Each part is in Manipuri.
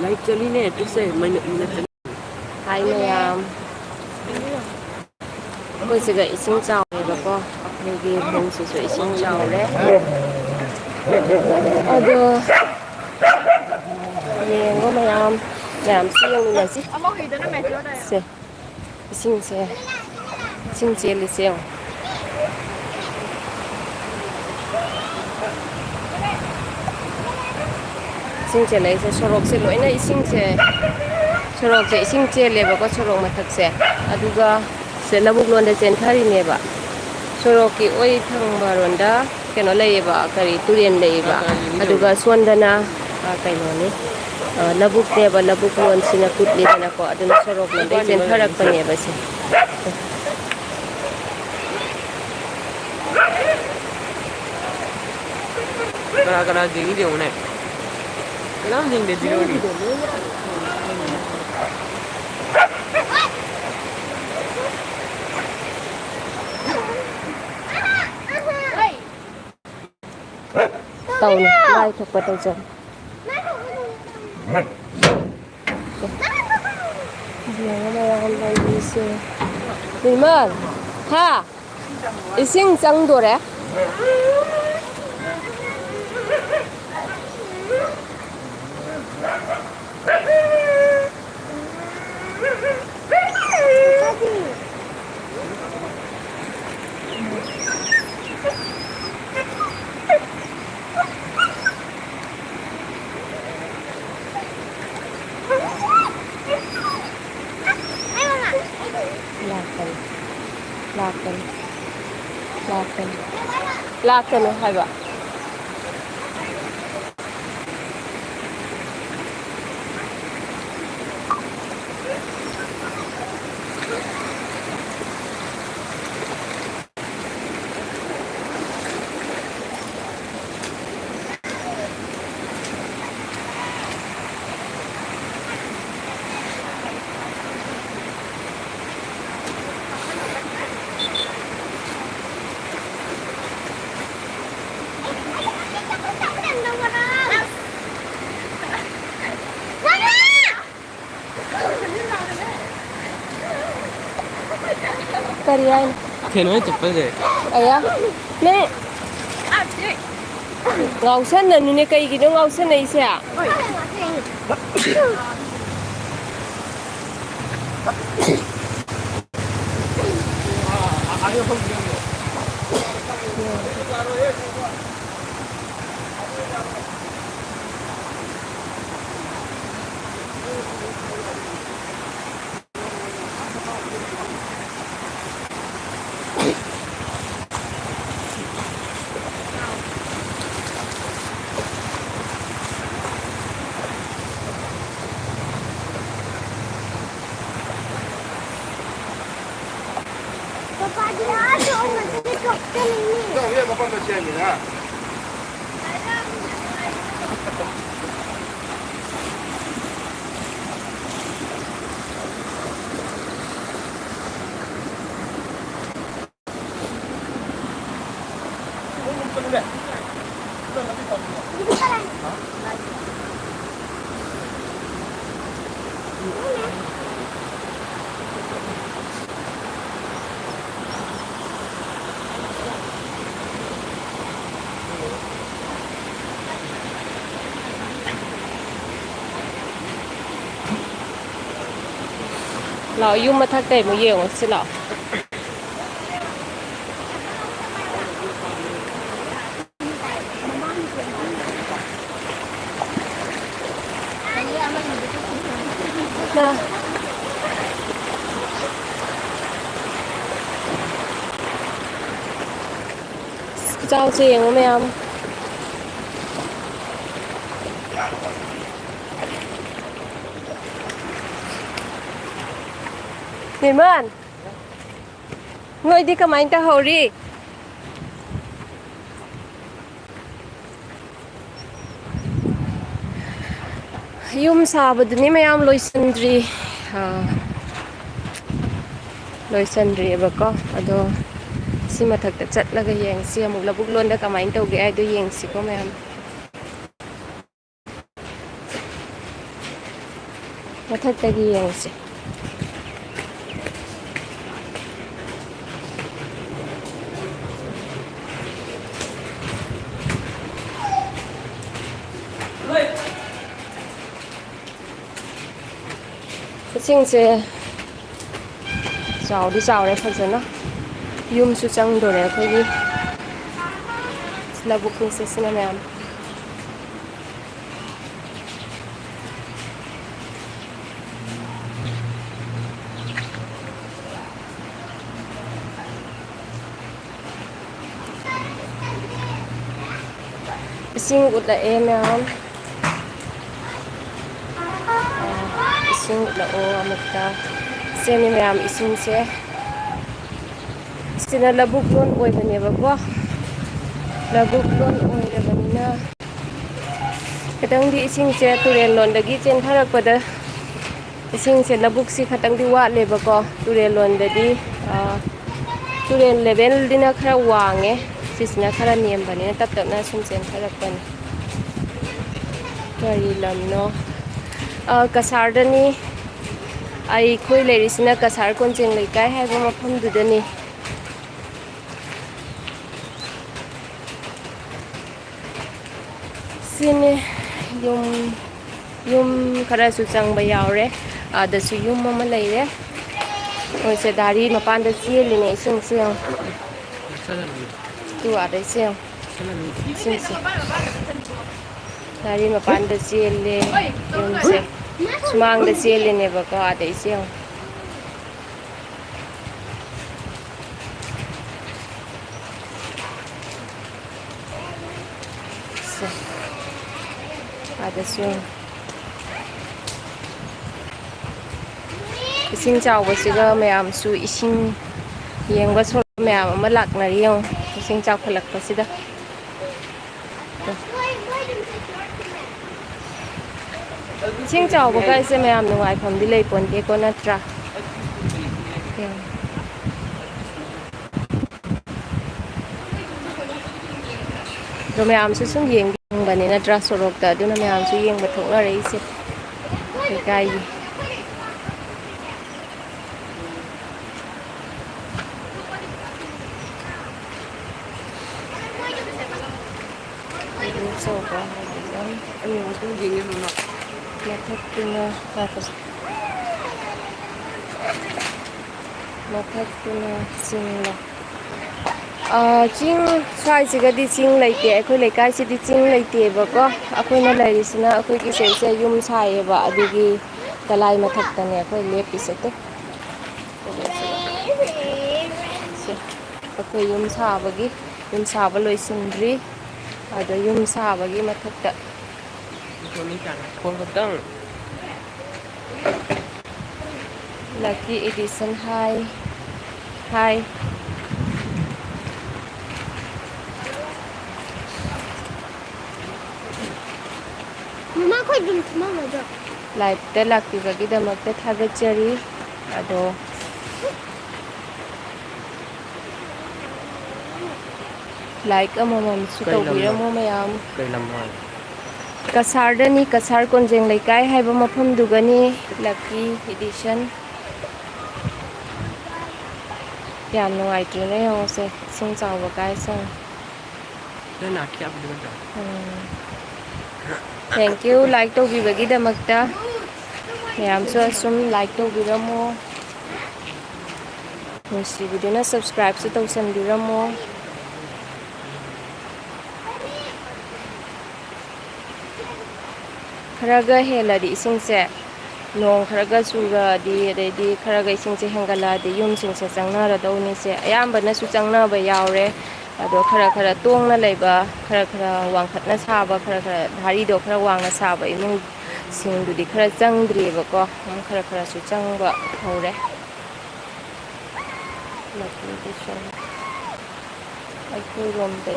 Like Jolene to say, my Hi ma'am. Cô sẽ gửi xin chào này bà cô. Đây ghi hình sự sự xin chào đấy. Aduh. Yang có ma'am. Làm siang này gì? Se. Xin se. Xin chia li siang. Xin chia lấy se sorok se loi na xin se. Sorok se xin chia le ba ko sorok mathak se. Aduga se labuk lon de chen thari ne ba. Sorok ki oi thang ba ronda keno lei ba kari turien lei ba. Aduga swandana kai no ni. Labuk ne ba labuk lon sina putli na ko adun sorok lon de chen tharak pa ne ba se. Kara ding di one. Kalam ding de zero di. Tàu này, lai thuộc vào tàu rồng. Giờ nó đang đang đi xe. Đi mà, ha, ising chăng đồ đấy. Laken hai ba. Karian. Keno chapal de. Aya. Ne. Ngau san na ni ne kai gi ngau san nei se a. Lão dùng mà thắc để một nhiều xin lão. Nè. Chào chị của em. Nirman, ngồi đi cầm anh ta hầu đi. Yum sabaduni mayam loisandri ba ko ado si mathakta chatlaga yengsi amuk labuk londa kamain tawge ai do yengsi ko mayam ꯃꯊꯛꯇꯒꯤ ꯌꯦꯡꯁꯦ ꯏꯁꯤꯡꯁꯦ ꯆꯥꯎꯗꯤ ꯆꯥꯎꯔꯦ ꯐꯖꯅ ꯌꯨꯝꯁꯨ ꯆꯪꯗꯣꯔꯦ ꯑꯩꯈꯣꯏꯒꯤ ꯂꯧꯕꯨꯛꯅꯤꯁꯦ ꯁꯤꯅ ꯃꯌꯥꯝ इसिंग उतलाए मैम इसिंग उतलाओ अमुक्ता सेनी मैम इसिंग से सिना लबुक लोन ओइबनेबको लबुक लोन ओइरबनिना खतंगदी इसिंग से तुरेल लोंदगी चेंथरकपदा इसिंग से लबुक से खतंगदी वाटलेबको तुरेल लोंददी तुरेल लेवल दिना खरा वांगे सिसना खरा नेमबने तप तपना सुम चेंथरकपने करी लमनो कसारदनी आई खोई लेरिसिना कसार कोंचेंग लेकाय हाइबो मफमदुदनी सिने युम खरासु चंगबा यावरे आदसु युम अमा लेरे ओसे दारी मपान द चेलिने इसिंग से तु आदे से इसिंग से दारी मपान द चेले युम से सुमांग द चेलिने बको आदे से आदसु इसिंग चावबसिगा मयामसु इसिंग येंगबा सो मयाम अमा लाकनारि यं इसिंग चावखलकपसिदा इसिंग चावबगा इसे मयाम नुंगाइफमदि लेपोन्तेको नत्रा तो मयामसु सुम येंगबने नत्रा सोरोकता अदुना मयामसु येंगबा थोकनारैसे लेकाइगि मथक्तुना चिंला चिंग स्वाइसिगदी चिंग लेते अखोई लेकाइसिदी चिंग लेतेबको अखोइना लैरिसिना अखोइगी सेसे युम सायेबा अदुगी तलाई मथक्तने अखोइ लेपिसेते अखोइ युम साबा लोइसिंद्री अदो युम साबगी मथक्ता लकी एडिशन हाय ममा कोई दुम थमगदो लाइफता लाक्तिबगिदमक्ता थागतचरी अदो लाइक अममसु तौबिरमो मयाम कसारदनी कसार कोंजेंग लेकाय हाइबा मफमदुगनी लकी एडिशन याम नुंगाइट्रेने योसे सिंग चावबा गाइसं थैंक यू लाइक तौबिबगिदमक्ता मयामसु असुम लाइक तौबिरमो नुसिबिदुना सब्सक्राइब सु तौसनबिरमो खरगा हेलादी इसिंगसे नोंग खरगा चुरादी अदैदी खरगा इसिंगसे हेंगलादी युमसिंगसे चंगनारदौनिसे अयाम्बनसु चंगनाबा यावरे अदो खरा तोंगना लेबा खरा वांखतना साबा खरा धारीदो खरा वांगना साबा इमुंग सिंगदुदी खरा चंगद्रिबको खरा सु चंगबा हौरे नोटिफिकेशन अखोइ रोमददी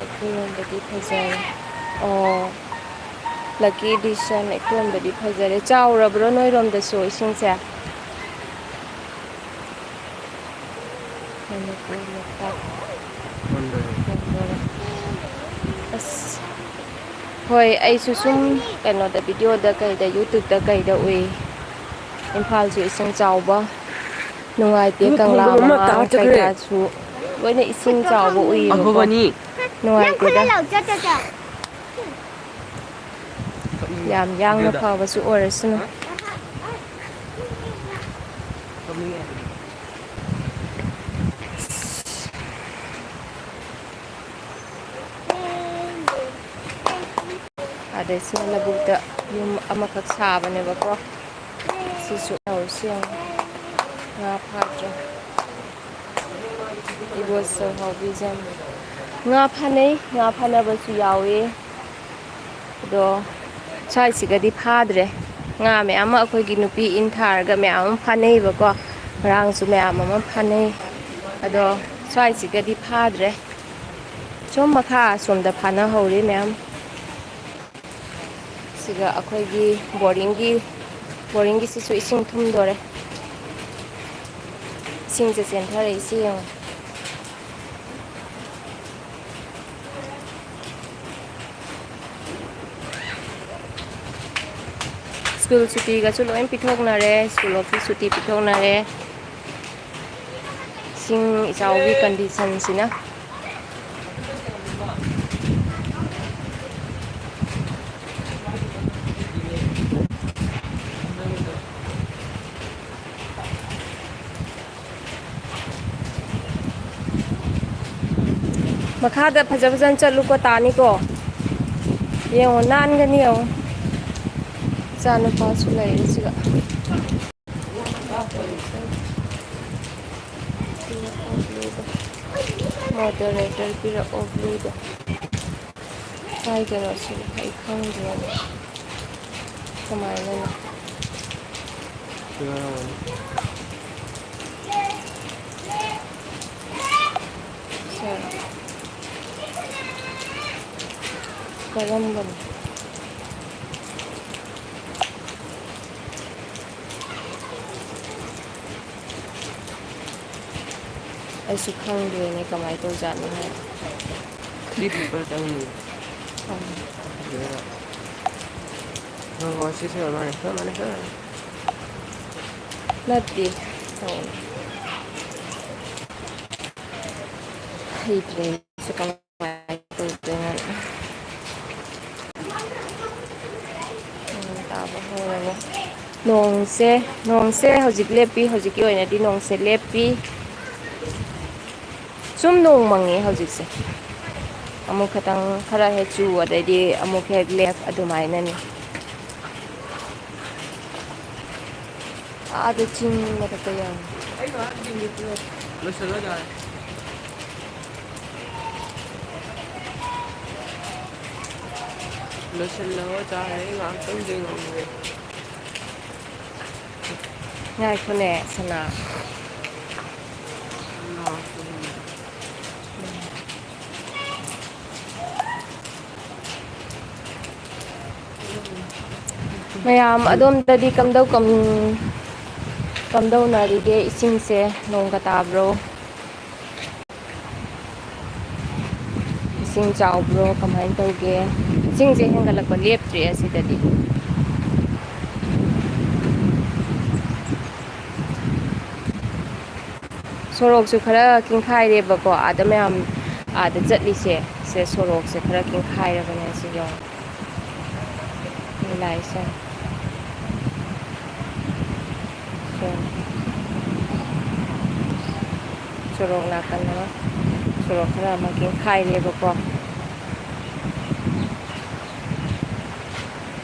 अखोइरोमददी फजरे लकी एडिशन अखोइरोमददी फजरे चाउरब्रो नोइरोमदसु इसिंगसे ꯍꯣꯏ ꯑꯩꯁꯨ ꯁꯨꯝ ꯀꯩꯅꯣꯗ ꯚꯤꯗꯤꯑꯣꯗ ꯀꯩꯗ ꯌꯨꯇ꯭ꯌꯨꯕꯇ ꯀꯩꯗ ꯎꯏ ꯏꯝꯐꯥꯜꯁꯨ ꯏꯁꯤꯡ ꯆꯥꯎꯕ ꯅꯨꯡꯉꯥꯏꯇꯦ ꯑꯃ ꯀꯪꯂꯥ ꯈꯣꯡꯗ꯭ꯔꯨꯝ ꯑꯃ ꯃꯃꯥꯡ ꯇꯥꯔ ꯆꯠꯈ꯭ꯔꯦ ꯀꯩꯀꯥꯁꯨ ꯂꯣꯏꯅ ꯏꯁꯤꯡ ꯈꯨꯠꯇꯣ ꯆꯥꯎꯕ ꯈꯪꯗꯦ ꯎꯏꯌꯦꯕꯀꯣ ꯑꯐꯕꯅꯤ ꯅꯨꯡꯉꯥꯏꯇꯦꯗ ꯀꯞꯅꯤꯡꯉꯦ ꯌꯥꯝ ꯌꯥꯡꯅ ꯚꯤꯗꯤꯑꯣꯗ ꯐꯕꯁꯨ ꯑꯣꯏꯔꯁꯅꯨ ꯀꯞꯅꯤꯡꯉꯦ ꯑꯗꯩꯁꯤꯅ ꯂꯧꯕꯨꯛꯇ ꯌꯨꯝ ꯑꯃꯈꯛ ꯁꯥꯕꯅꯦꯕꯀꯣ ꯁꯤꯁꯨ ꯇꯧꯔꯤꯁꯤ ꯌꯦꯡꯉꯨ ꯉꯥ ꯐꯥꯗ꯭ꯔꯦ ꯏꯕꯣꯆꯧ ꯍꯥꯎꯕꯤꯖꯝ ꯉꯥ ꯐꯥꯅꯩ ꯉꯥ ꯐꯥꯅꯕꯁꯨ ꯌꯥꯎꯏ ꯑꯗꯣ ꯁ꯭ꯋꯥꯏꯁꯤꯒꯗꯤ ꯐꯥꯗ꯭ꯔꯦ ꯉꯥ ꯃꯌꯥꯝ ꯑꯃ ꯑꯩꯈꯣꯏꯒꯤ ꯅꯨꯄꯤ ꯏꯟ ꯊꯥꯔꯒ ꯃꯌꯥꯝ ꯑꯃ ꯐꯥꯅꯩꯕꯀꯣ ꯉꯔꯥꯡꯁꯨ ꯃꯌꯥꯝ ꯑꯃ ꯐꯥꯅꯩ ꯑꯗꯣ ꯁ꯭ꯋꯥꯏꯁꯤꯒꯗꯤ ꯐꯥꯗ꯭ꯔꯦ ꯁꯣꯝ ꯃꯈꯥ ꯑꯁꯣꯝꯗ ꯐꯥꯅꯍꯧꯔꯤ ꯃꯌꯥꯝ ꯁꯤꯒ ꯑꯩꯈꯣꯏꯒꯤ ꯕꯣꯔꯤꯡꯒꯤꯁꯤꯁꯨ ꯏꯁꯤꯡ ꯊꯨꯝꯗꯣꯔꯦ ꯏꯁꯤꯡꯁꯦ ꯆꯦꯟꯊꯔꯛꯏꯁꯤ ꯌꯦꯡꯉꯨ ꯁ꯭ꯀꯨꯜ ꯁꯨꯇꯤꯒꯁꯨ ꯂꯣꯏ ꯄꯤꯊꯣꯛꯅꯔꯦ ꯁ꯭ꯀꯨꯜ ꯑꯣꯐꯤꯁ ꯁꯨꯇꯤ ꯄꯤꯊꯣꯛꯅꯔꯦ ꯏꯁꯤꯡ ꯏꯆꯥꯎꯒꯤ ꯀꯟꯗꯤꯁꯟꯁꯤꯅ ꯃꯈꯥꯗ ꯐꯖ ꯐꯖꯅ ꯆꯠꯂꯨꯀꯣ ꯇꯥꯅꯤꯀꯣ ꯌꯦꯡꯉꯣ ꯅꯥꯟꯒꯅꯤ ꯌꯦꯡꯉꯣ ꯏꯆꯥ ꯅꯨꯄꯥꯁꯨ ꯂꯩꯔꯦ ꯁꯤꯒ ꯃꯣꯗꯔꯦꯇꯔ ꯄꯤꯔꯛꯑꯣ ꯕ꯭ꯂꯨꯗꯣ ꯀꯥꯏꯗꯅꯣ ꯁꯤꯅ ꯑꯩ ꯈꯪꯗ꯭ꯔꯦꯅꯦ ꯀꯃꯥꯏꯅꯅꯣ ꯀꯔꯝꯕꯅꯣ ꯑꯩꯁꯨ ꯈꯪꯗ꯭ꯔꯦꯅꯦ ꯀꯃꯥꯏꯅ ꯇꯧꯖꯥꯠꯅꯣ ꯍꯥꯏ ꯁꯤ ꯄꯦꯄꯔ ꯆꯪꯅꯤ ꯍꯣꯏ ꯁꯤꯁꯨ ꯃꯥꯅꯦ ꯅꯠꯇꯦ ꯍꯩꯇ꯭ꯔꯦ ꯀꯃꯥꯏꯅ ꯇꯧꯗꯣꯏꯅꯣ ꯇꯥꯕ ꯍꯧꯔꯅꯤ ꯅꯣꯡꯁꯦ ꯍꯧꯖꯤꯛ ꯂꯦꯞꯄꯤ ꯍꯧꯖꯤꯛꯀꯤ ꯑꯣꯏꯅꯗꯤ ꯅꯣꯡꯁꯦ ꯂꯦꯞꯄꯤ ꯁꯨꯝ ꯅꯣꯡ ꯃꯪꯉꯦ ꯍꯧꯖꯤꯛꯁꯦ ꯑꯃꯨꯛ ꯈꯇꯪ ꯈꯔ ꯍꯦꯛ ꯆꯨ ꯑꯗꯩꯗꯤ ꯑꯃꯨꯛ ꯍꯦꯛ ꯂꯦꯞ ꯑꯗꯨꯃꯥꯏꯅꯅꯤ ꯑꯥꯗ ꯆꯤꯡ ꯃꯊꯛꯇ ꯌꯧꯔꯦ ꯂꯣꯏꯁꯤꯜꯂꯣ ꯌꯥꯔꯦ ꯂꯣꯏꯁꯤꯜꯂꯣ ꯌꯥꯔꯦ ꯉꯥꯏꯍꯥꯛꯇꯪꯗꯤ ꯉꯝꯃꯦ ꯉꯥꯏꯈꯣꯅꯦ ꯁꯅꯥ ꯃꯌꯥꯝ ꯑꯗꯣꯝꯗꯗꯤ ꯀꯝꯗꯧꯅꯔꯤꯒꯦ ꯏꯁꯤꯡꯁꯦ ꯅꯣꯡꯒ ꯇꯥꯕ꯭ꯔꯣ ꯏꯁꯤꯡ ꯆꯥꯎꯕ꯭ꯔꯣ ꯀꯃꯥꯏꯅ ꯇꯧꯒꯦ ꯏꯁꯤꯡꯁꯦ ꯍꯦꯟꯒꯠꯂꯛꯄ ꯂꯦꯞꯇ꯭ꯔꯤ ꯑꯁꯤꯗꯗꯤ ꯁꯣꯔꯣꯛꯁꯨ ꯈꯔ ꯀꯤꯡꯈꯥꯏꯔꯦꯕꯀꯣ ꯑꯥꯗ ꯃꯌꯥꯝ ꯑꯥꯗ ꯆꯠꯂꯤꯁꯦ ꯁꯦ ꯁꯣꯔꯣꯛꯁꯦ ꯈꯔ ꯀꯤꯡꯈꯥꯏꯔꯕꯅꯦ ꯁꯤ ꯌꯦꯡꯉꯣ ꯂꯥꯛꯏꯁꯦ ꯁꯣꯔꯣꯛ ꯅꯥꯀꯟ ꯑꯃ ꯁꯣꯔꯣꯛ ꯈꯔ ꯑꯃ ꯀꯤꯡꯈꯥꯏꯔꯦꯕꯀꯣ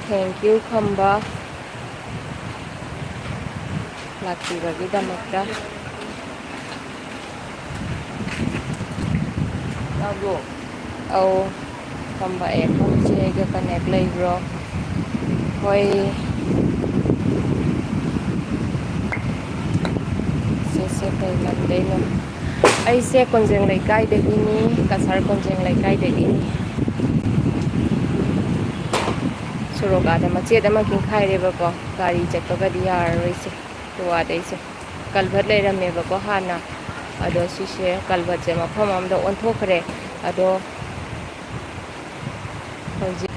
ꯊꯦꯡꯀ꯭ꯌꯨ ꯈꯝꯕ ꯂꯥꯛꯄꯤꯕꯒꯤꯗꯃꯛꯇ ꯇꯥꯕ꯭ꯔꯣ ꯑꯧ ꯈꯝꯕ ꯑꯦꯐ.ꯁꯤ ꯑꯩꯒ ꯀꯅꯦꯛ ꯂꯩꯕ꯭ꯔꯣ ꯍꯣꯏ ꯁꯤꯁꯦ ꯀꯩ ꯂꯝꯗꯩꯅꯣ ꯑꯩꯁꯦ ꯀꯣꯟꯖꯦꯡ ꯂꯩꯀꯥꯏꯗꯒꯤꯅꯤ ꯀꯁꯥꯔ ꯀꯣꯟꯖꯦꯡ ꯂꯩꯀꯥꯏꯗꯒꯤꯅꯤ ꯁꯣꯔꯣꯛ ꯑꯥꯗ ꯃꯆꯦꯠ ꯑꯃ ꯀꯤꯡꯈꯥꯏꯔꯦꯕꯀꯣ ꯒꯥꯔꯤ ꯆꯠꯄꯒꯗꯤ ꯌꯥꯔꯔꯣꯏꯁꯦ ꯋꯥꯗꯩꯁꯦ ꯀꯜꯚꯔꯠ ꯂꯩꯔꯝꯃꯦꯕꯀꯣ ꯍꯥꯟꯅ ꯑꯗꯣ ꯁꯤꯁꯦ ꯀꯜꯚꯔꯠꯁꯦ ꯃꯐꯝ ꯑꯃꯗ ꯑꯣꯟꯊꯣꯛꯈ꯭ꯔꯦ ꯑꯗꯣ ꯍꯧꯖꯤꯛ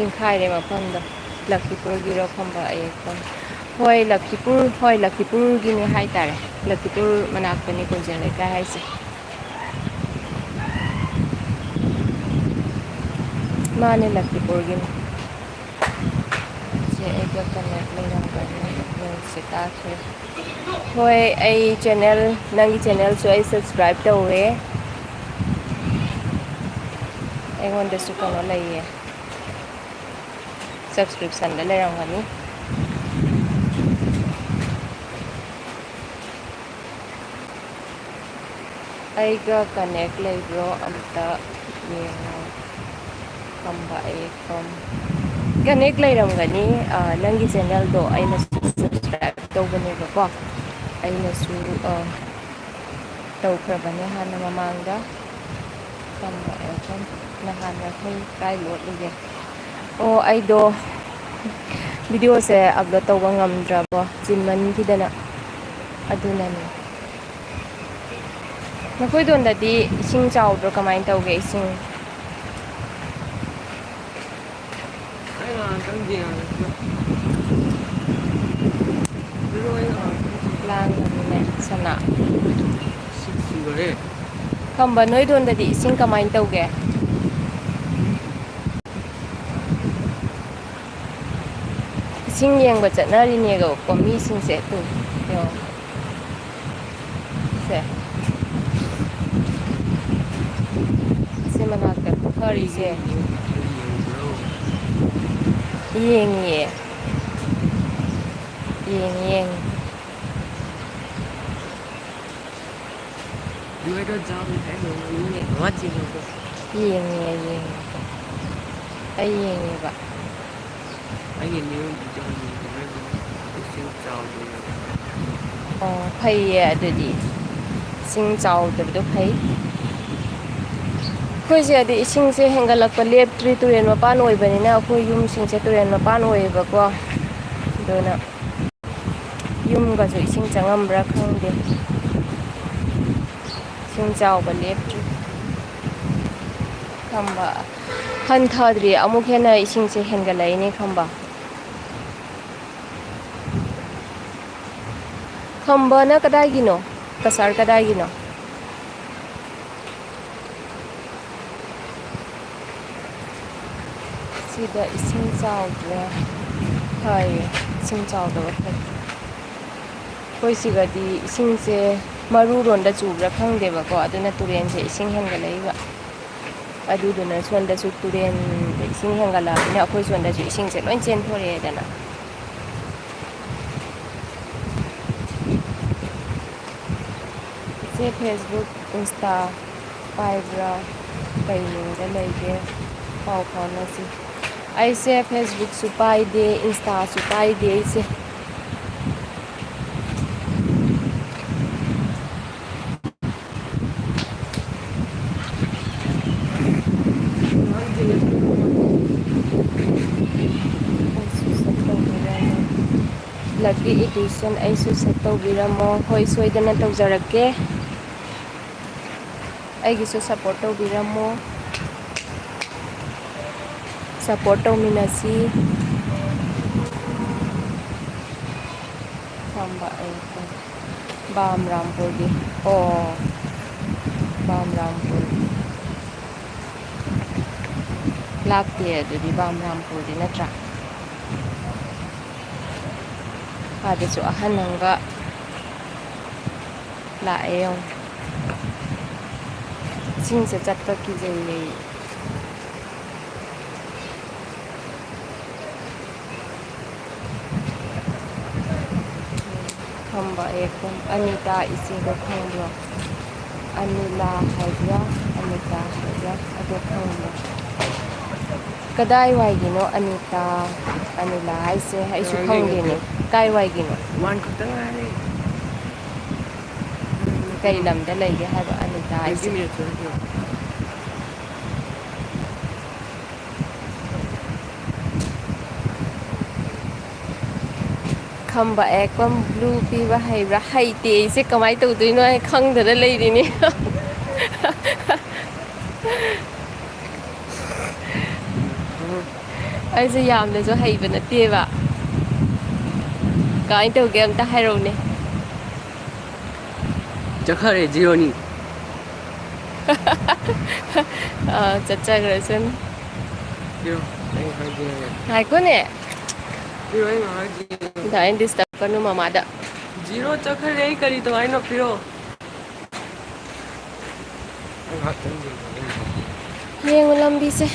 ꯈꯤꯡꯈꯥꯏꯔꯦ ꯃꯐꯝꯗꯣ ꯂꯛꯈꯤꯄꯨꯔꯒꯤꯔꯣ ꯈꯝꯕ ꯑꯌꯦꯛꯄꯝ ꯍꯣꯏ ꯂꯛꯈꯤꯄꯨꯔꯒꯤꯅꯤ ꯍꯥꯏꯇꯥꯔꯦ ꯂꯛꯈꯤꯄꯨꯔ ꯃꯅꯥꯛꯇꯅꯤ ꯀꯣꯟꯖꯦꯜ ꯂꯩꯀꯥꯏ ꯍꯥꯏꯁꯦ ꯃꯥꯅꯦ ꯂꯛꯈꯤꯄꯨꯔꯒꯤꯅꯤ ꯁꯦ ꯑꯩꯒ ꯀꯅꯦꯛ ꯂꯩꯔꯝꯒꯅꯤ ꯅꯪꯁꯦ ꯇꯥꯈ꯭ꯔꯦ ꯍꯣꯏ ꯑꯩ ꯆꯦꯅꯦꯜ ꯅꯪꯒꯤ ꯆꯦꯅꯦꯜꯁꯨ ꯑꯩ ꯁꯕꯁꯀ꯭ꯔꯥꯏꯞ ꯇꯧꯋꯦ ꯑꯩꯉꯣꯟꯗꯁꯨ ꯀꯩꯅꯣ ꯂꯩꯌꯦ ꯁꯕꯁꯀ꯭ꯔꯤꯞꯁꯟꯗ ꯂꯩꯔꯝꯒꯅꯤ ꯑꯩꯒ ꯀꯅꯦꯛ ꯂꯩꯕ꯭ꯔꯣ ꯑꯝꯇ ꯌꯦꯡꯉꯣ ꯈꯝꯕ ꯑꯌꯦꯛꯄꯝ ꯀꯅꯦꯛ ꯂꯩꯔꯝꯒꯅꯤ ꯅꯪꯒꯤ ꯆꯦꯅꯦꯜꯗꯣ ꯑꯩꯅ ꯁꯕꯁꯀ꯭ꯔꯥꯏꯞ ꯇꯧꯕꯅꯦꯕꯀꯣ ꯑꯩꯅꯁꯨ ꯇꯧꯈ꯭ꯔꯕꯅꯦ ꯍꯥꯟꯅ ꯃꯃꯥꯡꯗ ꯈꯝꯕ ꯑꯌꯦꯛꯄꯝ ꯅꯍꯥꯟ ꯃꯈꯩ ꯀꯥꯏ ꯂꯣꯠꯂꯨꯒꯦ ꯑꯣ ꯑꯩꯗꯣ ꯚꯤꯗꯤꯑꯣꯁꯦ ꯑꯞꯂꯣꯗ ꯇꯧꯕ ꯉꯝꯗ꯭ꯔꯕꯣ ꯆꯤꯟꯃꯟꯈꯤꯗꯅ ꯑꯗꯨꯅꯅꯤ ꯅꯈꯣꯏꯗꯣꯟꯗꯗꯤ ꯏꯁꯤꯡ ꯆꯥꯎꯗ꯭ꯔꯣ ꯀꯃꯥꯏꯅ ꯇꯧꯒꯦ ꯏꯁꯤꯡ ꯑꯩ ꯉꯥꯏꯍꯥꯛꯇꯪ ꯌꯦꯡꯉꯒꯦ ꯑꯗꯨꯗꯣ ꯑꯩ ꯉꯥꯏꯍꯥꯛꯇꯪ ꯂꯥꯡꯒꯅꯨꯅꯦ ꯁꯅꯥ ꯁꯤꯈꯔꯦ ꯈꯝꯕ ꯅꯣꯏꯗꯣꯟꯗꯗꯤ ꯏꯁꯤꯡ ꯀꯃꯥꯏꯅ ꯇꯧꯒꯦ ꯏꯁꯤꯡ ꯌꯦꯡꯕ ꯆꯠꯅꯔꯤꯅꯦꯒꯀꯣ ꯃꯤꯁꯤꯡꯁꯦ ꯇꯨ ꯌꯦꯡꯉꯣ ꯁꯦ ꯁꯤ ꯃꯅꯥꯛꯇ ꯀꯩꯒꯤ ꯐꯔꯤꯁꯦ ꯌꯦꯡꯕ꯭ꯔꯣ ꯌꯦꯡꯉꯤꯌꯦ ꯌꯦꯡꯉꯤ ꯂꯣꯏꯗꯣ ꯖꯥꯝ ꯍꯦꯡꯉꯤꯅꯦ ꯋꯥꯠꯆꯤꯡꯗꯣ ꯌꯦꯡꯉꯦ ꯑꯩ ꯌꯦꯡꯉꯦꯕ ꯑꯩꯒꯤ ꯅ꯭ꯌꯨ ꯏꯁꯤꯡ ꯆꯥꯎꯗꯦ ꯑꯣ ꯐꯩꯌꯦ ꯑꯗꯨꯗꯤ ꯏꯁꯤꯡ ꯆꯥꯎꯗꯕꯗꯣ ꯐꯩ ꯑꯩꯈꯣꯏ ꯁꯤꯗꯗꯤ ꯏꯁꯤꯡꯁꯦ ꯍꯦꯟꯒꯠꯂꯛꯄ ꯂꯦꯞꯇ꯭ꯔꯤ ꯇꯨꯔꯦꯜ ꯃꯄꯥꯟ ꯑꯣꯏꯕꯅꯤꯅ ꯑꯩꯈꯣꯏ ꯌꯨꯝꯁꯤꯡꯁꯦ ꯇꯨꯔꯦꯜ ꯃꯄꯥꯟ ꯑꯣꯏꯌꯦꯕꯀꯣ ꯑꯗꯨꯅ ꯌꯨꯝꯒꯁꯨ ꯏꯁꯤꯡ ꯆꯪꯉꯝꯕ꯭ꯔꯥ ꯈꯪꯗꯦ ꯏꯁꯤꯡ ꯆꯥꯎꯕ ꯂꯦꯞꯇ꯭ꯔꯤ ꯈꯝꯕ ꯍꯟꯊꯗ꯭ꯔꯤ ꯑꯃꯨꯛ ꯍꯦꯟꯅ ꯏꯁꯤꯡꯁꯦ ꯍꯦꯟꯒꯠꯂꯛꯏꯅꯦ ꯈꯝꯕ ꯈꯝꯕꯅ ꯀꯗꯥꯏꯒꯤꯅꯣ ꯀꯁꯥꯔ ꯀꯗꯥꯏꯒꯤꯅꯣ ꯁꯤꯗ ꯏꯁꯤꯡ ꯆꯥꯎꯗ꯭ꯔꯦ ꯐꯩꯌꯦ ꯏꯁꯤꯡ ꯆꯥꯎꯗꯕ ꯐꯩ ꯑꯩꯈꯣꯏ ꯁꯤꯒꯗꯤ ꯏꯁꯤꯡꯁꯦ ꯃꯔꯨꯔꯣꯝꯗ ꯆꯨꯕ꯭ꯔꯥ ꯈꯪꯗꯦꯕꯀꯣ ꯑꯗꯨꯅ ꯇꯨꯔꯦꯟꯁꯦ ꯏꯁꯤꯡ ꯍꯦꯟꯒꯠꯂꯛꯏꯕ ꯑꯗꯨꯗꯨꯅ ꯁꯣꯝꯗꯁꯨ ꯇꯨꯔꯦꯟꯗ ꯏꯁꯤꯡ ꯍꯦꯟꯒꯠꯂꯛꯑꯕꯅꯤꯅ ꯑꯩꯈꯣꯏ ꯁꯣꯝꯗꯁꯨ ꯏꯁꯤꯡꯁꯦ ꯂꯣꯏ ꯆꯦꯟꯊꯣꯔꯛꯑꯦꯗꯅ ꯏꯆꯦ ꯐꯦꯁꯕꯨꯛ ꯏꯟꯁꯇꯥ ꯄꯥꯏꯕ꯭ꯔꯥ ꯀꯩ ꯃꯤꯡꯗ ꯂꯩꯒꯦ ꯄꯥꯎ ꯐꯥꯎꯅꯁꯤ ꯑꯩꯁꯦ ꯐꯦꯁꯕꯨꯛꯁꯨ ꯄꯥꯏꯗꯦ ꯏꯟꯁꯇꯥꯁꯨ ꯄꯥꯏꯗꯦ ꯑꯩꯁꯦ ꯑꯩꯁꯨ ꯁꯦꯞ ꯇꯧꯕꯤꯔꯝꯃꯣ ꯂꯛꯀꯤ ꯏꯗꯤꯁꯟ ꯑꯩꯁꯨ ꯁꯦꯞ ꯇꯧꯕꯤꯔꯝꯃꯣ ꯍꯣꯏ ꯁꯣꯏꯗꯅ ꯇꯧꯖꯔꯛꯀꯦ ꯑꯩꯒꯤꯁꯨ ꯁꯞꯄꯣꯔꯠ ꯇꯧꯕꯤꯔꯝꯃꯣ ꯁꯞꯄꯣꯔꯠ ꯇꯧꯃꯤꯟꯅꯁꯤ ꯈꯝꯕ ꯑꯌꯦꯛꯄꯝ ꯕꯥꯝꯔꯥꯝꯄꯨꯔꯒꯤ ꯑꯣ ꯕꯥꯝꯔꯥꯝꯄꯨꯔ ꯂꯥꯞꯇꯦ ꯑꯗꯨꯗꯤ ꯕꯥꯝꯔꯥꯝꯄꯨꯔꯗꯤ ꯅꯠꯇ꯭ꯔꯥ ꯑꯥꯗꯁꯨ ꯑꯍꯟ ꯑꯃꯒ ꯂꯥꯛꯑꯦ ꯌꯦꯡꯉꯣ ꯏꯁꯤꯡꯁꯦ ꯆꯠꯄ ꯀꯤꯖꯩꯌꯦ ꯈꯝꯕ ꯑꯌꯦꯛꯄꯝ ꯑꯅꯤꯇꯥ ꯏꯆꯦꯗꯣ ꯈꯪꯕ꯭ꯔꯣ ꯑꯅꯤꯂꯥ ꯍꯥꯏꯕ꯭ꯔꯥ ꯑꯅꯤꯇꯥ ꯍꯥꯏꯕ꯭ꯔꯥ ꯑꯗꯣ ꯈꯪꯕ꯭ꯔꯣ ꯀꯗꯥꯏ ꯋꯥꯏꯒꯤꯅꯣ ꯑꯅꯤꯇꯥ ꯑꯅꯤꯂꯥ ꯍꯥꯏꯁꯦ ꯑꯩꯁꯨ ꯉꯥꯏꯍꯥꯛ ꯌꯦꯡꯉꯛꯀꯦ ꯈꯪꯗꯦꯅꯦ ꯀꯥꯏ ꯋꯥꯏꯒꯤꯅꯣ ꯋꯥꯟ ꯈꯛꯇ ꯉꯥꯏꯔꯦ ꯀꯩ ꯂꯝꯗ ꯂꯩꯒꯦ ꯍꯥꯏꯕ ꯑꯅꯤꯇꯥ 20 ꯍꯥꯏꯁꯦ ꯃꯤꯅꯠꯁ ꯅꯠꯇ꯭ꯔꯣ ꯈꯝꯕ ꯑꯌꯦꯛꯄꯝ ꯕ꯭ꯂꯨ ꯄꯤꯕ ꯍꯩꯕ꯭ꯔꯥ ꯍꯩꯇꯦ ꯑꯩꯁꯦ ꯀꯃꯥꯏꯅ ꯇꯧꯗꯣꯏꯅꯣ ꯑꯩ ꯈꯪꯗꯅ ꯂꯩꯔꯤꯅꯤ ꯑꯩꯁꯦ ꯌꯥꯝꯅꯁꯨ ꯍꯩꯕ ꯅꯠꯇꯦꯕ ꯀꯃꯥꯏꯅ ꯇꯧꯒꯦ ꯑꯝꯇ ꯍꯥꯏꯔꯛꯎꯅꯦ ꯆꯠꯈ꯭ꯔꯦ ꯖꯤꯔꯣꯅꯤ ꯆꯠꯆꯈ꯭ꯔꯁꯅꯨ ꯄꯤꯔꯣ ꯑꯩ ꯍꯥꯏꯒꯦ ꯉꯥꯏꯈꯣꯅꯦ ꯄꯤꯔꯣ ꯑꯩ ꯉꯥꯏꯍꯥꯛ ꯑꯗꯨꯃꯥꯏꯅ ꯗꯤꯁꯇꯔꯕ ꯀꯅꯨ ꯃꯃꯥꯗ ꯖꯤꯔꯣ ꯆꯠꯈ꯭ꯔꯦ ꯑꯩ ꯀꯔꯤ ꯇꯧꯉꯥꯏꯅꯣ ꯄꯤꯔꯣ ꯑꯩ ꯉꯥꯏꯍꯥꯛꯇꯪ ꯌꯦꯡꯉꯒꯦ ꯌꯦꯡꯉꯨ ꯂꯝꯕꯤꯁꯦ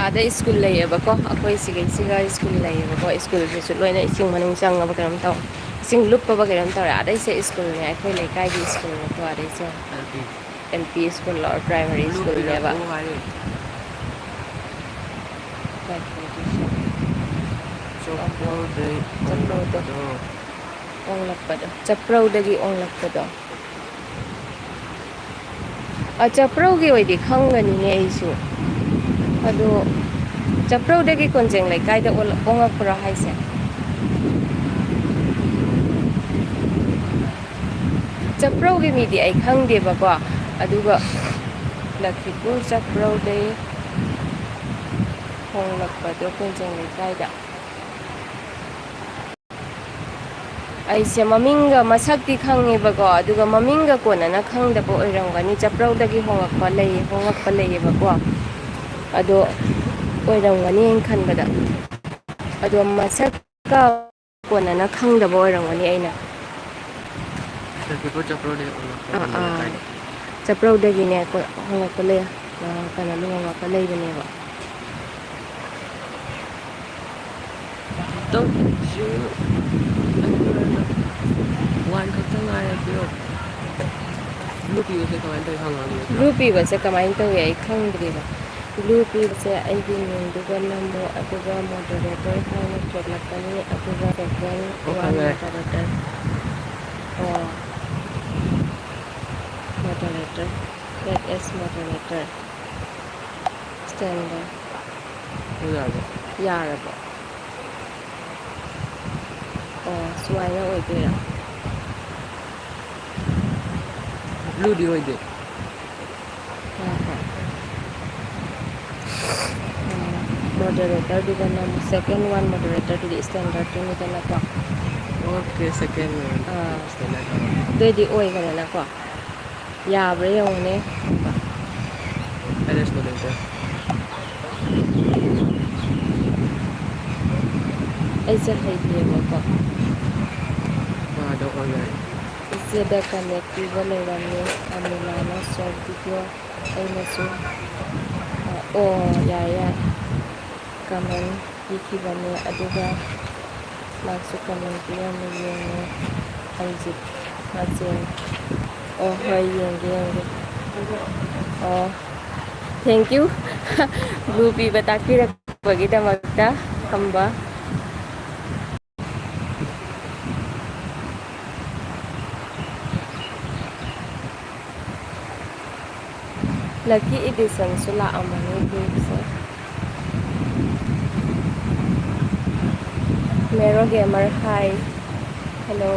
ꯑꯥꯗ ꯁ꯭ꯀꯨꯜ ꯂꯩꯌꯦꯕꯀꯣ ꯑꯩꯈꯣꯏ ꯁꯤꯒꯩꯁꯤꯒ ꯁ꯭ꯀꯨꯜ ꯂꯩꯌꯦꯕꯀꯣ ꯁ꯭ꯀꯨꯜꯁꯤꯁꯨ ꯂꯣꯏꯅ ꯏꯁꯤꯡ ꯃꯅꯨꯡ ꯆꯪꯉꯕ ꯀꯩꯅꯣꯝ ꯇꯧ ꯏꯁꯤꯡ ꯂꯨꯞꯄꯕ ꯀꯩꯅꯣꯝ ꯇꯧꯔꯦ ꯑꯗꯩꯁꯦ ꯁ꯭ꯀꯨꯜꯅꯦ ꯑꯩꯈꯣꯏ ꯂꯩꯀꯥꯏꯒꯤ ꯁ꯭ꯀꯨꯜꯅꯦꯀꯣ ꯑꯗꯩꯁꯦ ꯑꯗꯨꯗꯤ L P school or primary blue ꯁ꯭ꯀꯨꯜꯅꯦꯕ ꯄꯤꯔꯛꯑꯣ ꯍꯥꯏꯔꯦ ꯆꯣꯀ꯭ꯔꯣꯗꯩ ꯆꯐ꯭ꯔꯧꯗꯣ ꯑꯣꯟꯂꯛꯄꯗꯣ ꯑꯣꯡꯂꯛꯄꯗꯣ ꯆꯐ꯭ꯔꯧꯗꯒꯤ ꯑꯣꯡꯂꯛꯄꯗꯣ ꯆꯐ꯭ꯔꯧꯒꯤ ꯑꯣꯏꯗꯤ ꯈꯪꯒꯅꯤꯅꯦ ꯑꯩꯁꯨ ꯑꯗꯣ ꯆꯐ꯭ꯔꯧꯗꯒꯤ ꯀꯣꯟꯖꯦꯡ ꯂꯩꯀꯥꯏꯗ ꯑꯣꯉꯛꯄ꯭ꯔꯣ ꯍꯥꯏꯁꯦ ꯆꯐ꯭ꯔꯧꯒꯤ ꯃꯤꯗꯤ ꯑꯩ ꯈꯪꯗꯦꯕꯀꯣ ꯑꯗꯨꯒ ꯂꯛꯈꯤꯄꯨꯔ ꯆꯐ꯭ꯔꯧꯗꯩ ꯍꯣꯡꯂꯛꯄꯗꯣ ꯀꯣꯟꯖꯦꯡ ꯂꯩꯀꯥꯏꯗ ꯑꯩꯁꯦ ꯃꯃꯤꯡꯒ ꯃꯁꯛꯇꯤ ꯈꯪꯉꯦꯕꯀꯣ ꯑꯗꯨꯒ ꯃꯃꯤꯡꯒ ꯀꯣꯟꯅꯅ ꯈꯪꯗꯕ ꯑꯣꯏꯔꯝꯒꯅꯤ ꯆꯐ꯭ꯔꯧꯗꯒꯤ ꯍꯣꯉꯛꯄ ꯂꯩꯌꯦꯕꯀꯣ ꯑꯗꯣ ꯑꯣꯏꯔꯝꯒꯅꯤꯅ ꯈꯟꯕꯗ ꯑꯗꯣ ꯃꯁꯛꯀ ꯀꯣꯟꯅꯅ ꯈꯪꯗꯕ ꯑꯣꯏꯔꯝꯒꯅꯤ ꯑꯩꯅ ꯂꯛꯈꯤꯄꯨꯔ ꯆꯐ꯭ꯔꯧꯗꯩ ꯑꯣꯟꯂꯛꯄ ꯀꯣꯟꯖꯦꯡ ꯂꯩꯀꯥꯏꯗ ꯆꯐ꯭ꯔꯧꯗꯒꯤꯅꯦ ꯍꯣꯡꯂꯛꯄ ꯂꯩ ꯀꯩꯅꯣ ꯍꯣꯡꯂꯛꯄ ꯂꯩꯕꯅꯦꯕ ꯋꯥꯟ ꯈꯛꯇꯪ ꯉꯥꯏꯔꯦ ꯄꯤꯔꯣ ꯕ꯭ꯂꯨ ꯄꯤꯕꯁꯦ ꯀꯃꯥꯏꯅ ꯇꯧꯋꯤ ꯍꯪꯉꯛꯑꯒꯦ ꯄꯤꯔꯣ ꯕ꯭ꯂꯨ ꯄꯤꯕꯁꯦ ꯀꯃꯥꯏꯅ ꯇꯧꯏ ꯑꯩ ꯈꯪꯗ꯭ꯔꯤꯕ ꯕ꯭ꯂꯨ ꯄꯤꯕꯁꯦ ꯑꯩꯒꯤ ꯃꯤꯡꯗꯨꯒ ꯅꯝꯃꯣ ꯑꯗꯨꯒ ꯃꯣꯗꯔꯦꯇꯔ ꯍꯥꯏꯅ ꯊꯣꯛꯂꯛꯀꯅꯤ ꯑꯗꯨꯒ ꯁꯦꯀꯦꯟ ꯑꯣ ꯋꯥꯟ ꯈꯪꯉꯦ ꯃꯣꯗꯔꯦꯇꯔ ꯑꯣ moderator that is moderator standby ꯌꯥꯔꯕꯣ ꯌꯥꯔꯕꯣ ꯑꯣ ꯁꯨꯃꯥꯏꯅ ꯑꯣꯏꯗꯣꯏꯔꯥ ꯕ꯭ꯂꯨꯗꯤ ꯑꯣꯏꯗꯦ ꯃꯣꯗꯔꯦꯇꯔꯗꯨꯗ ꯅꯝꯃꯣ ꯁꯦꯀꯦꯟ ꯋꯥꯟ ꯃꯣꯗꯔꯦꯇꯔꯗꯨꯗꯤ ꯁ꯭ꯇꯦꯟꯗꯔꯠꯇꯨꯅꯤꯗꯅꯀꯣ ꯑꯣꯀꯦ ꯁꯦꯀꯦꯟ ꯑꯗꯨꯏꯗꯤ ꯑꯣꯏꯈꯔꯦꯅꯀꯣ ꯌꯥꯕ꯭ꯔꯥ ꯌꯦꯡꯉꯨꯅꯦ ꯑꯦꯂꯦꯛꯁ ꯃꯣꯗꯔꯦꯇꯔ ꯑꯩꯁꯦ ꯍꯩꯇꯦꯕꯀꯣ ꯃꯥꯗꯣ ꯑꯣꯟꯂꯥꯏꯟ ꯏꯆꯦꯗ ꯀꯟꯅꯦꯛ ꯄꯤꯕ ꯂꯩꯔꯝꯃꯤ ꯑꯃꯤꯂꯥꯅ ꯁꯣꯔꯠ ꯚꯤꯗꯤꯑꯣ ꯑꯩꯅꯁꯨ ꯑꯣ ꯌꯥꯔꯦ ꯌꯥꯔꯦ ꯀꯃꯦꯟ ꯄꯤꯈꯤꯕꯅꯦ ꯑꯗꯨꯒ ꯃꯥꯁꯨ ꯀꯃꯦꯟ ꯄꯤꯔꯝꯃꯤ ꯌꯦꯡꯉꯣ ꯑꯩꯖꯤꯠ ꯃꯆꯦꯜ ꯑꯣ ꯍꯣꯏ ꯌꯦꯡꯒꯦ ꯑꯣ ꯊꯦꯡꯀ꯭ꯌꯨ ꯕ꯭ꯂꯨ ꯄꯤꯕ ꯇꯥꯛꯄꯤꯔꯛꯄꯒꯤꯗꯃꯛꯇ ꯈꯝꯕ ꯂꯛꯀꯤ ꯏꯗꯤꯁꯟꯁꯨ ꯂꯥꯛꯑꯝꯕꯅꯤ ꯒ꯭ꯔꯨꯞꯁꯦ ꯃꯦꯔꯣ ꯒꯦꯃꯔ ꯍꯥꯏ ꯍꯦꯜꯂꯣ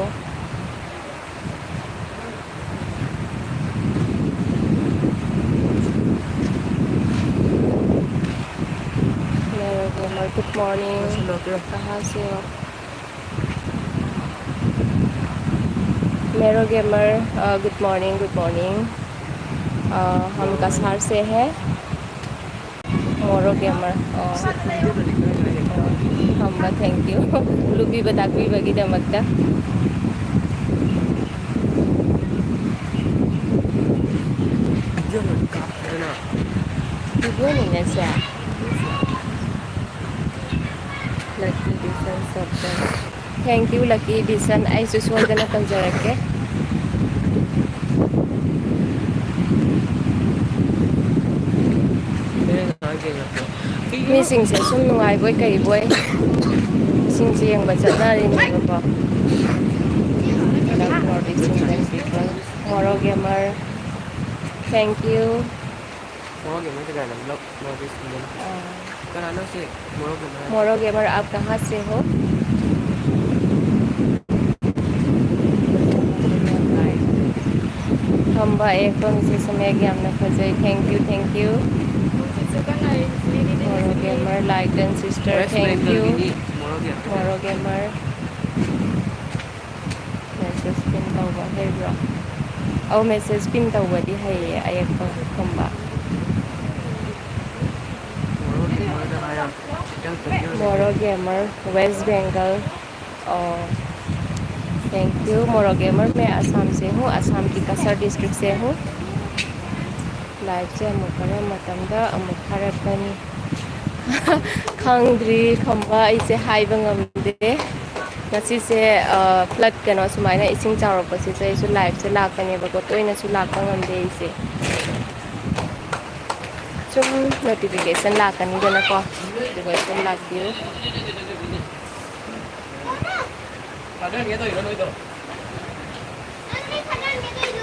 मेरे गेमर गुड मॉर्निंग ꯂꯣꯏꯁꯤꯜꯂꯣ ꯄꯤꯔꯣ कहाँ से हो मेरो गेमर गुड मॉर्निंग हम ꯃꯣꯔꯣꯛ ꯍꯥꯏꯅꯤ कसार से हैं मोरो गेमर ꯚꯤꯗꯤꯑꯣꯗꯗꯤ ꯈꯔ ꯉꯥꯏꯔꯦ खम्बा थैंक यू लुपी बताक्बीबगीदमक्ता ꯚꯤꯗꯤꯑꯣꯗꯗꯤ ꯀꯥꯞꯄꯦꯗꯅ वीडियो से लकी डिसन सबदन थैंक यू लकी डिसन ऐसे सोदना तौजरके ꯃꯤꯁꯤꯡꯁꯦ ꯁꯨꯝ ꯅꯨꯡꯉꯥꯏꯕꯣꯏ ꯀꯩꯕꯣꯏ ꯏꯁꯤꯡꯁꯦ ꯌꯦꯡꯕ ꯆꯠꯅꯔꯤꯅꯦꯕꯀꯣ मोरो गेमर थैंक यू मोरो गेमर आप कहाँ से हो खंबा एक से समय यamna fazai thank you Moro gamer like and sister thank you Moro gamer message pin tawba hebra au message pin tawba di hai ayak pa khamba Moro gamer West Bengal और थैंक यू मोरो गेमर मैं असम से हूँ असम की कसर डिस्ट्रिक्ट से हूँ लाइव से अमुक खरे मतमदा अमुक थारकनी खंगद्री खंबा इसे हाइबा ngamde ngasi se flood kano sumaina ising chawrok pasi se isu live se lakani ba ko toina su lakpa ngamde ise sum notification lakani dana ko diba sum lakdiu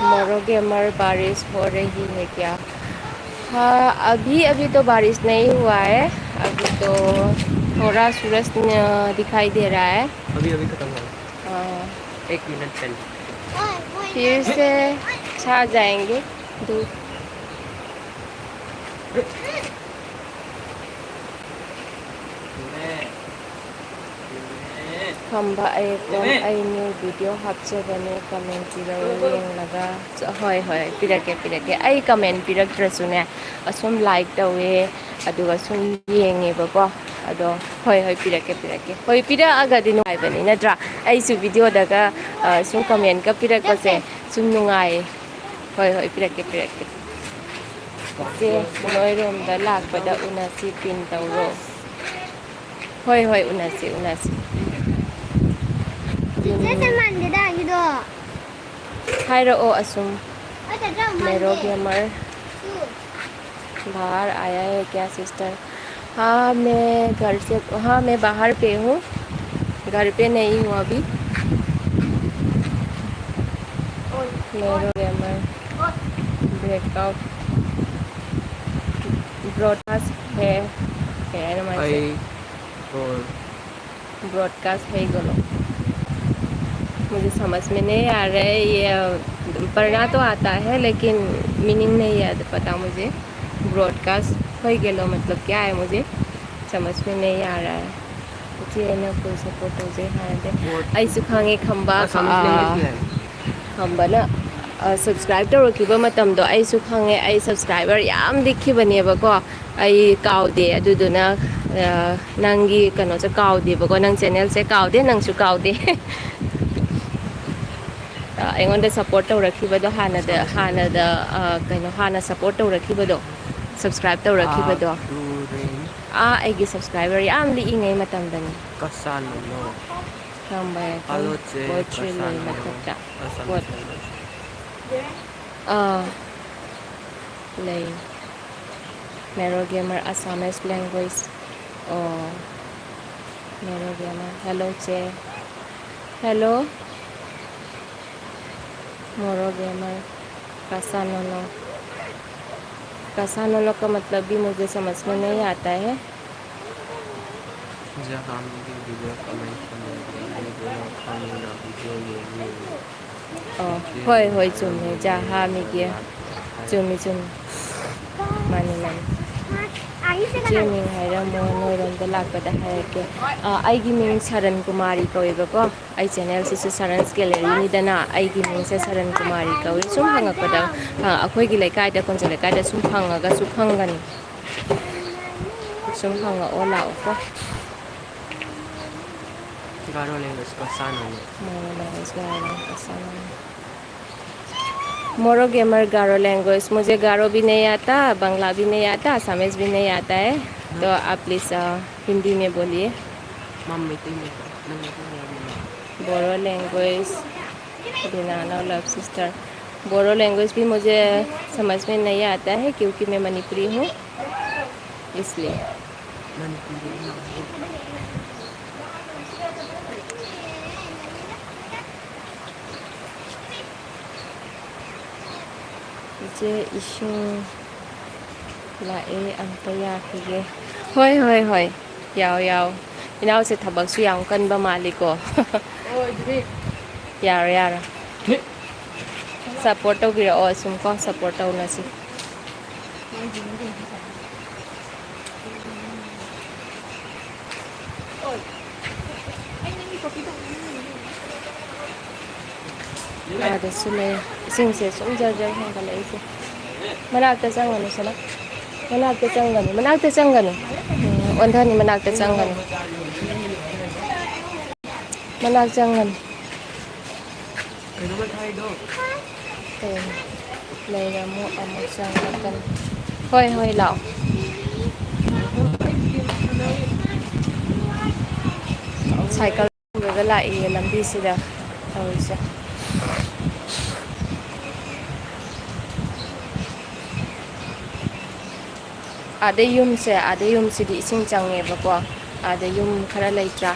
मोरो गेमर बारिश हो रही है क्या हाँ अभी तो बारिश नहीं हुआ है अभी तो थोड़ा सूरज दिखाई दे रहा है अभी खत्म हुआ 1 मिनट पहले फिर से छा जाएंगे धूप खंबा आई न्यू वीडियो हापचबने कमेंट पिरौ येंगलगा होय होय पिरके आई कमेंट पिरक्ट्रसुने असुम लाइक तवे अदुगा सुम येंगेबको अदो होय होय पिरके होय पिरअगदि नुगाइबनि नत्रा आइसु वीडियो दगा सुम कमेंट का पिरकसे सुम नुगाइ होय होय पिरके जे नोइरोमदा लाकपदा उनासी पिन तौरो होय होय उनासी हायरओ असुम मेरो गेमर बाहर आया है क्या सिस्टर हाँ मैं बाहर पे हूँ घर पे नहीं हूँ अभी मेरो गेमर ब्रेकआउट ब्रॉडकास्ट है ब्रॉडकास्ट है गलो मुझे समझ में नहीं आ रहा है ये पढ़ना तो आता है लेकिन मीनिंग नहीं याद पता मुझे ब्रॉडकास्ट हो गया मतलब क्या है मुझे समझ में नहीं आ रहा है मुझे ना कोई सपोर्ट मुझे हाँ दे ऐसे खांगे खंबा ना सब्सक्राइब तो रखिबा मतमदो ऐसु खांगे ऐ सब्सक्राइबर याम दिखिबनेबको ऐ काउदे अदुदुना नंगी कनो से काउदेबको नंग चैनल से काउदे नंगसु काउदे अꯩꯉꯣꯟꯗ सपोर्ट तौरखिबदो हानादा कनो हाना सपोर्ट तौरखिबदो सब्सक्राइब तौरखिबदो अꯩꯒꯤ सब्सक्राइबर याम लिइङै मतमदनी कसानो खंबाय पोएट्री ले मतकता ले मेरो गेमर असमीज लैंग्वेज मेरो गेमर हेलो चे हेलो मोरो गेमर कसानो का मतलब भी मुझे समझ में नहीं आता है होय होय चुमे जहाँ मिगे चुमी मानी जेमिंग हाइरमो नोइरोमदा लाकपदा हायके आइगी मिंग सरन कुमारी कवेबको आई चैनल से सरन्स गैलरी निदना आइगी मिंग से सरन कुमारी कवे सुम हंगपदा अखोइगी लेकाइदा कोंजे लेकाइदा सुम हंगागा सु खंगनी सुम हंगा ओ लाओको गारो लैंग्वेज कसानो मोरो गेमर गारो लैंग्वेज मुझे गारो भी नहीं आता बांग्ला भी नहीं आता असमीज भी नहीं आता है तो आप प्लीज़ हिंदी में बोलिए बोरो लैंग्वेज बिनाना लव सिस्टर बोरो लैंग्वेज भी मुझे समझ में नहीं आता है क्योंकि मैं मणिपुरी हूँ इसलिए जे इशू लाए अंतया खिगे होय होय होय याव इनाव से थबक सु याम कनबा मालिको यार support tꯧbirao sum ko support taunasi ada sule sing se sum jar jar hang kala ise manakta changani sala manakta changani ondhani manakta changani manak changani Kaya naman tayo do. Ayan. Layra mo ang magsangakan. Hoy, hoy, lao. Cycle gagala lambi sila. Tawag siya. Ada yum si di ising change ba ko. Ada yum khara laitra.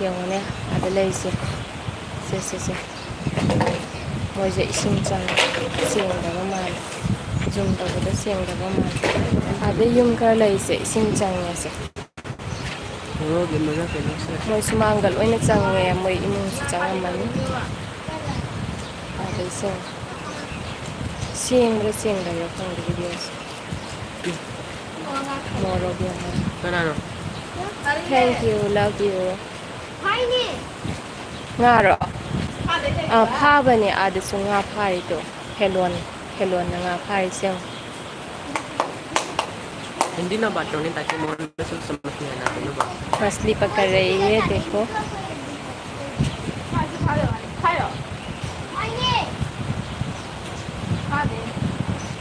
Yung ne, ada laisi. Se. Moje ising chang siang da mal. Zoom da da siang da mal. Ada yum khara laisi ising chang ne se. Oo, gimana kaya nasa. Moy sumangal oy na chang ne moy imong si chang man. Ada siang da yo kang videos. More of you. Kanano? Thank you, love you. 파이니. Ngaro. Phaba ni ada su nga phari to. Helon na nga phari siyang. Hindi na ba't yun tayo mo na sa masya natin, no ba? मछली पकड़ रही है देखो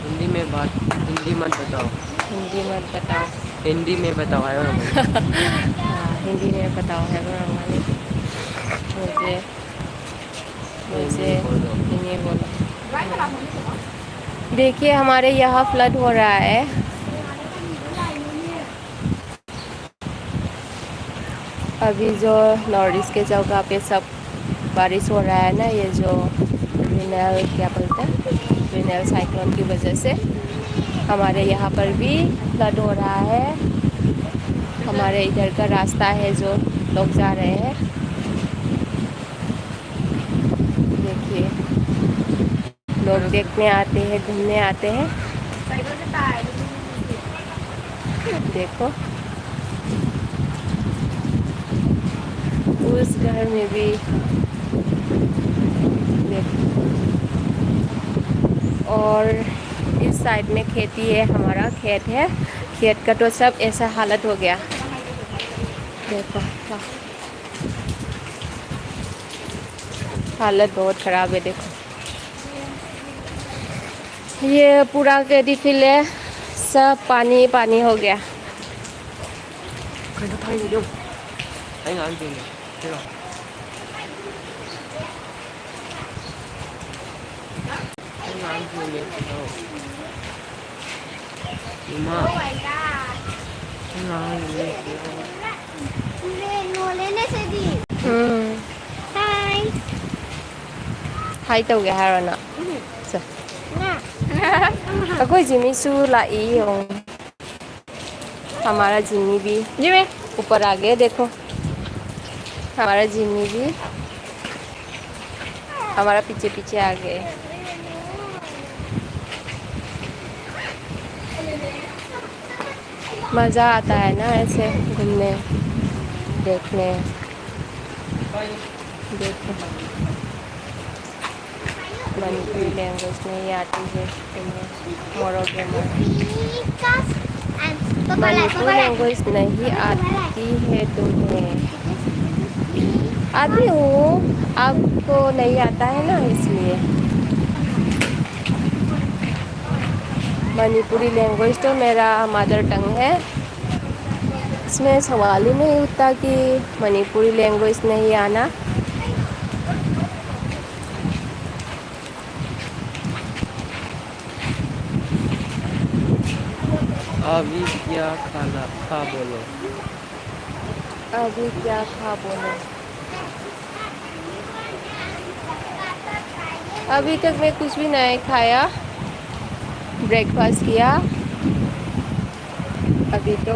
हिंदी मत बताओ हिंदी मत बताओ हिंदी में बताओ आयो ना हिंदी में बताओ है मुझे हिंदी बोलो देखिए हमारे यहाँ फ्लड हो रहा है अभी जो नॉर्थ ईस्ट के जगह पे सब बारिश हो रहा है ना ये जो रिनेल क्या बोलते हैं रिनेल साइक्लोन की वजह से हमारे यहाँ पर भी फ्लड हो रहा है हमारे इधर का रास्ता है जो लोग जा रहे हैं देखिए लोग देखने आते हैं घूमने आते हैं देखो उस घर में भी देखो और इस साइड में खेती है हमारा खेत है खेत का तो सब ऐसा हालत हो गया देखो हालत बहुत ख़राब है देखो ये पूरा खेती फील्ड है सब पानी पानी हो गया Kaya tayo nyo ay nga ang tingin pero ay nga ang tingin Lima ay nga ang tingin लेने से दी हाय हाई तो गया है ना ना कोई जिमी सू लाई हो हमारा जिमी भी ऊपर आ गया देखो हमारा जिमी भी हमारा पीछे पीछे आ गए मज़ा आता है ना ऐसे घूमने देखने देखो मणिपुरी लैंग्वेज नहीं आती है तुम्हें मोरोगे मणिपुरी लैंग्वेज नहीं आती है तुम्हें आती हूँ आपको नहीं आता है ना इसलिए मणिपुरी लैंग्वेज तो मेरा मदर टंग है इसमें सवाल ही नहीं उठता कि मणिपुरी लैंग्वेज नहीं आना अभी क्या खाना खा बोलो अभी क्या खा बोलो अभी तक मैं कुछ भी नहीं खाया ब्रेकफास्ट किया अभी तो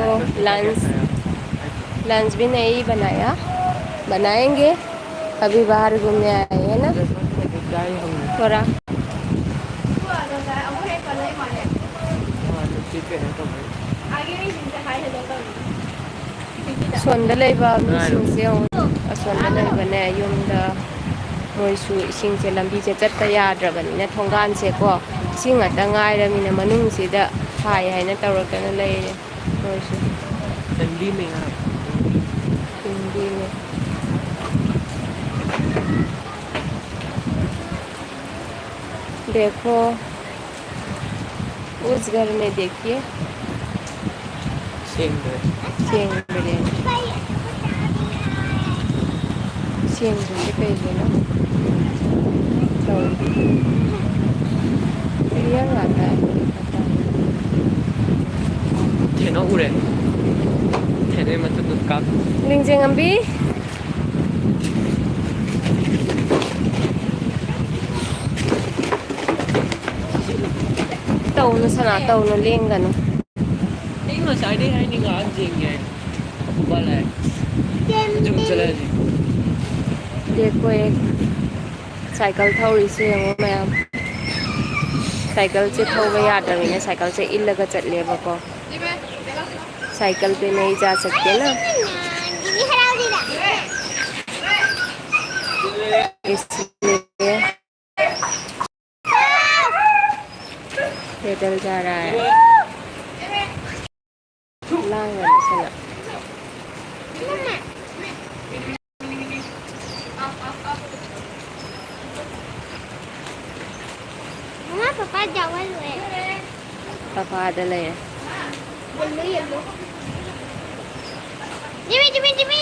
लंच भी नहीं बनाया बनाएंगे अभी बाहर घूमने आए हैं ना थोड़ा ꯅꯨꯡꯁꯤꯠ ꯀꯩꯅꯣ ꯇꯧꯕꯩ ꯑꯁꯣꯟꯗ ꯂꯩꯕ ꯃꯤꯁꯤꯡꯁꯦ ꯑꯁꯣꯟꯗ ꯂꯩꯕꯅꯦ ꯌꯨꯝꯗ ꯃꯣꯏꯁꯨ ꯏꯁꯤꯡꯁꯦ ꯂꯝꯕꯤꯁꯦ ꯆꯠꯄ ꯌꯥꯗ꯭ꯔꯕꯅꯤꯅ ꯊꯣꯡꯒꯥꯟꯁꯦꯀꯣ ꯏꯁꯤꯡ ꯉꯥꯛꯇ ꯉꯥꯏꯔꯃꯤꯅ ꯃꯅꯨꯡꯁꯤꯗ ꯐꯥꯏ ꯍꯥꯏꯅ ꯇꯧꯔꯛꯇꯅ ꯂꯩꯔꯦ ꯃꯣꯏꯁꯨ ठंडी में यार हिंदी में देखो उस घर में देखिए सेम है सेंग बिरयानी सेंग से कैसे ना तो क्लियर आता है पता ठेनो उड़े ठेने मतलब उसका लिंजेंग अम्बी तौनु सना तौनु लेंगनु नहीं मसाले है नहीं आज देंगे वाला है जो चला जी देखो एक साइकिल थौड़ी से यंगो मैम साइकिल से थौबा यादरमिने साइकिल से इल्लगा चटलेबको साइकिल पे नहीं जा सकते ना इसलिए पैदल जा रहा है लांगन सना Mama, Papa jawab lu ya. पापा आदले है Yellow. Jimmy.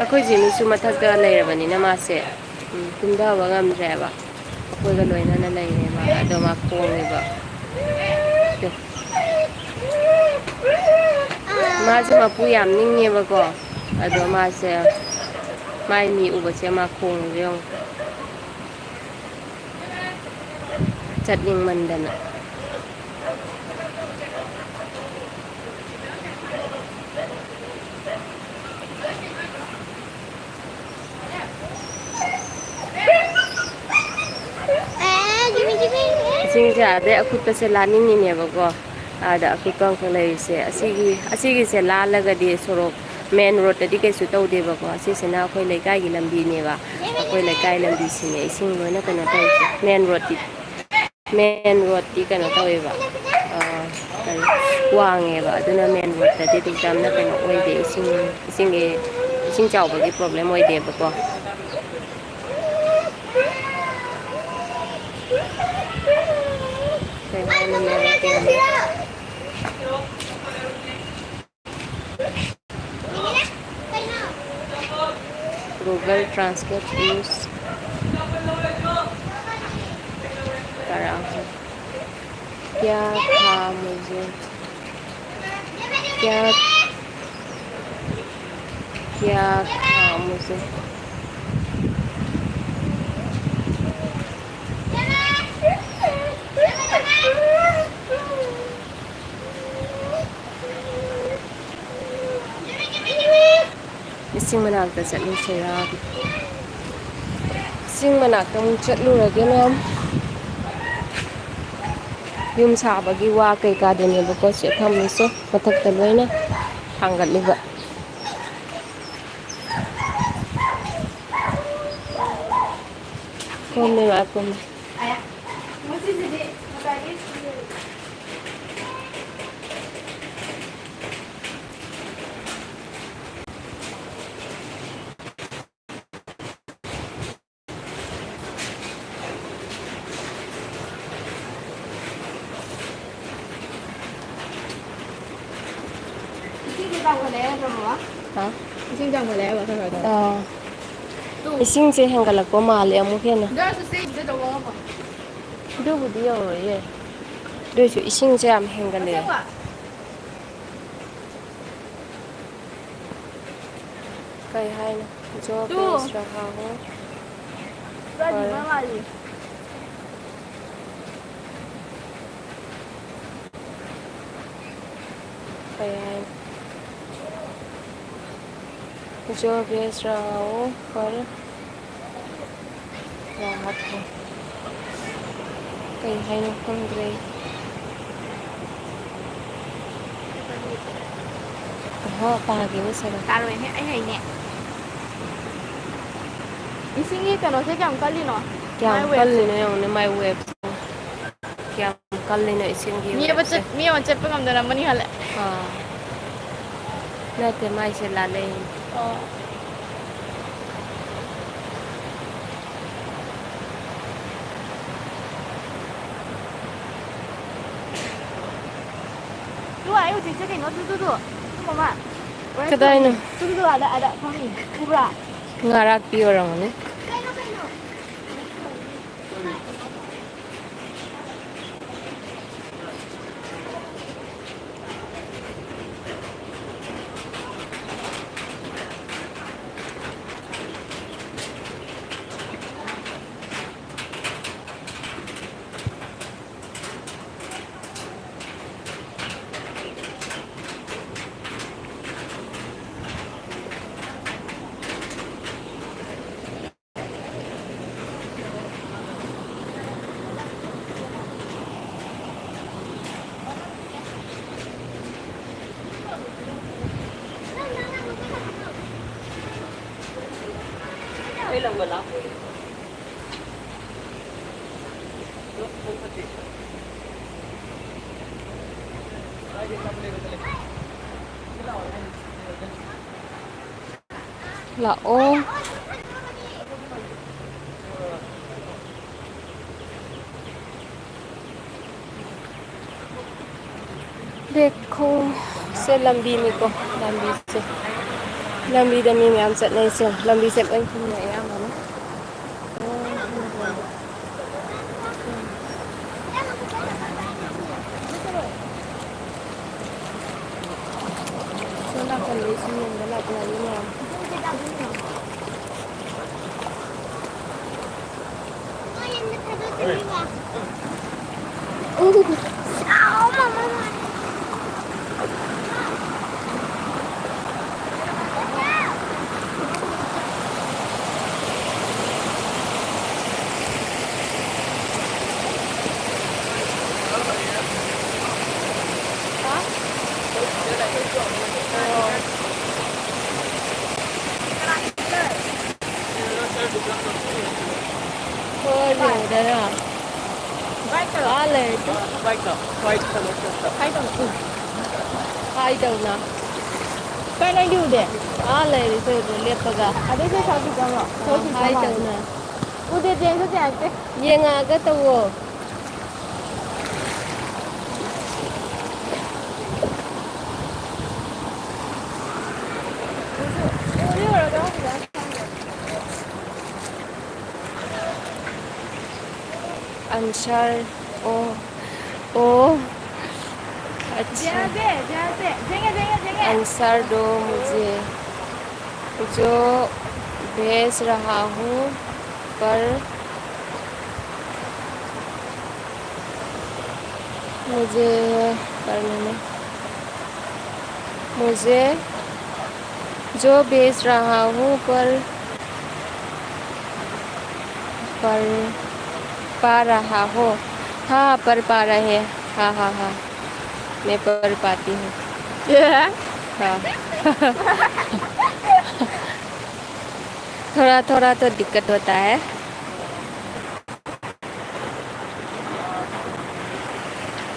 अखोई जिमिसु मथक लेरबनिना मासे कुंदाबा ngamdreba अखोइगा लोइनाना लेरेबा अदो मा खोंगेबा मासे मपु याम निंगेबको अदो मासे माइ मी उबसे मा खोंगे चटनिंग मंदना Jimmy. इसिंगसे आदे अखुतसे लानिंगिनेबको आदा अखुतंग खलेसे असिगी से लालगदी सोरोक मेन रोड तदी कैसु तौदेबको असिसेना अखोइ लेकाइगी लंबीनेबा अखोइ लेकाइ लंबीसिने इसिंग लोइना कनो तौसे मेन रोड ती कनो तौएबा वांगेबा अदुना मेन रोड तदी दिक्तामना कनो ओइदे इसिंग चावबगी प्रॉब्लम ओइदेबको गूगल ट्रांसलेट यूज करा हूँ क्या था मुझे क्या था मुझे इसिंग मनाकता चलूसेरा इसिंग मनाकता मुझ चलूरगे मैम यूम साबगी वा कैकादनेबको से थम्मिसे मथक्ता लोइना थांगलिबा कोमे मा कोमे हाँ इसिंग से हेंगलक्पा माले अमुक हेना दुबुदी यौरोये दुइसु इसिंग से याम हेंगले कई हाइना जो बेस रहा हो कई हाइना जो बेच रहा हूँ पर राहत है कहीं हाइनो खंग्रे हाँ पागे वो सर तारों है आई है ने इसीलिए कनो से क्या कल ली नो क्या कल लेने उन्हें माइक्रोवेव क्या कल लेने इसीलिए मी बच्चे पे कम दरा मनी हाले हाँ नहीं माई से ला ले Lu ayo chính cái nó tu tu tu mà Kedai no tu ada kami kubra ngarak pi orang ni là ô देखो से लंबी में को लंबी दमी में हम चलने से लंबी से कहीं नहीं आया हम सोना कर ले सुनिए वाला अपना ये नाम thôi rồi đây à quá lệ chứ hai đầu nào cái này đủ đấy lệ thì tôi rồi liệp bạc à đấy sao bị đâu rồi hai đầu nào udah dia itu siapa dia nggak ketemu Ansar ओ अच्छा अंसार दो मुझे जो भेज रहा हूँ पर मुझे जो भेज रहा हूँ पर पा रहा हो हाँ पर पा रहे हाँ मैं पर पाती हूँ हाँ थोड़ा तो दिक्कत होता है